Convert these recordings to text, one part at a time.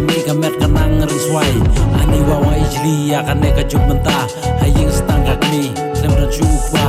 kami kamet kanang risway ani wawa ijli ya kane ka juk mentah haying stang kami klem dan ukba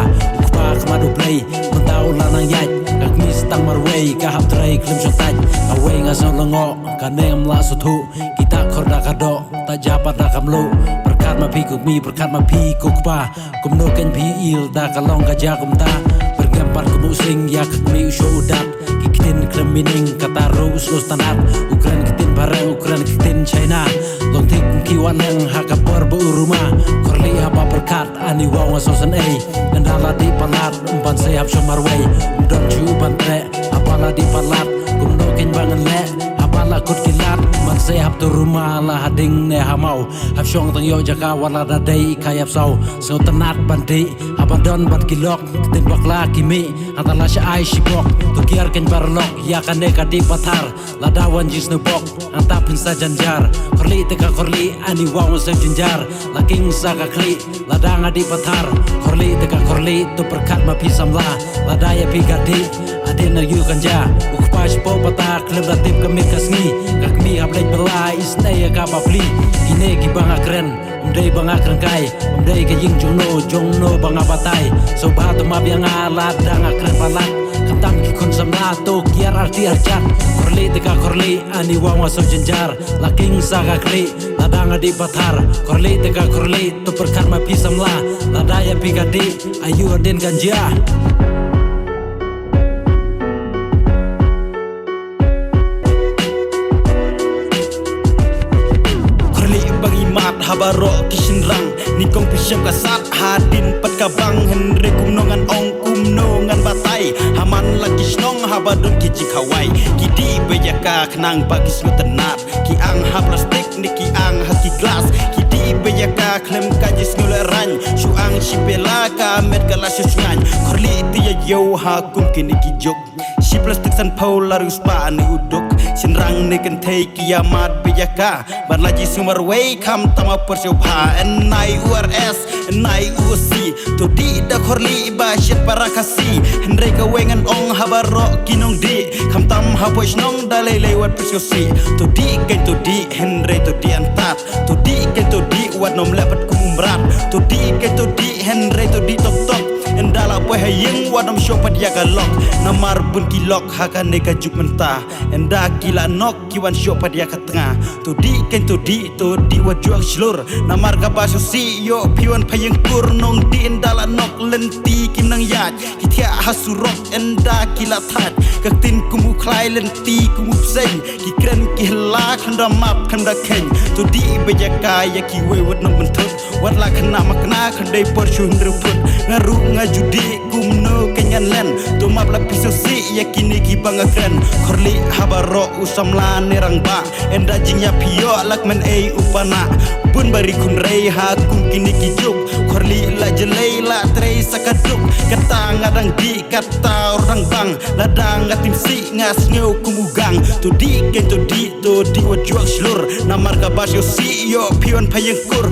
kamadu play mentau lanang yaj kami stang marway ka hap trai klem shotaj away ngasong lengo kane amla suthu kita korda kado tak japat dak kamlu berkat ma pi kuk mi berkat ma pi kuk pa kumno ken pi il da kalong ka ja kum ta bergambar kumu sing ya kami usho udat kitin klem mining kata rus tanat ukran kitin barang ukran kitin China long tik kiwan yang hakapor bu rumah korli apa berkat ani wawa sosan andala di palat umpan sehab shomarway don chu bantre apala di palat kumno ken bangan le apala kut kilat man sehab tu rumah la hading ne hamau hab shong tang yo jaka wala da dei kayap sau so tanat bandi abadon bat kilok kitin bakla kimi antala sha ai shibok tu kiar ken barlok ya kane ka di pathar ladawan jisnu bok antapin sa janjar korli teka korli ani wawa sa janjar laking sa ka kli ladanga di pathar korli teka korli tu perkat ma pi samla ladaya pi gadi adena yu kanja ukpash po pata klem datip kami kasngi kakmi hablej belai isnaya ka papli ine gi banga kren umdei banga krengkai umdei ke ying jongno banga batai so batu ma biang alat danga kren palat katam ki kun samla to kiar arti arjat korli teka korli ani wawa so janjar laking sa ka kli ladanga di pathar korli teka korli tu perkat ma pi samla ladaya pi gadi ayu aden ganja habaro kishinrang nikong pisyam kasat hadin pat kabang henre kumnongan ong kumnongan batai haman lagi snong habadon kici kawai kidi bejaka kenang bagis ngutenat ki ang ha plastik niki ang haki glas kidi bejaka klem kajis nguleran suang sipela ka met kala susungan korli tiya yo ha kum kini kijok si plastik san polarus pa ane udok sinrang neken tei kiamat bejaka ban laji sumarway kam tama persiopha nai urs nai usi to di da korli ba shit parakasi henre ka wengan ong habaro kinong di kam tam hapois nong dalai lewat persiosi to di henre to di antat to di wat nom lepat kumrat to di henre to di tok tok endala boy hayeng wadam shopat ya galok namar bun kilok haka neka juk mentah enda kila nok kiwan shopat ya katengah to di wajuak slur namar gabaso si yo piwan payeng kur nong di endala nok lenti kinang yat kitia hasurok enda kila that kaktin kumu klai lenti kumu seng kikren kihla khanda map khanda ken to di bejaka ya ki we wat nom bentuk wat la khana makna khandai por shun ruput ngaru ngajudi kumno kenyan len to map la pisosi yakini ki bangakren korli habaro usamla nerang ba enda jingya pio lakmen upana bun bari kun rei ha kum kini ki juk korli la jelei la trei sakaduk kata ngadang di kata orang bang ladang ngatim si ngas ngeu kumugang to di wajuak slur namar ka basyo si yo pion payengkur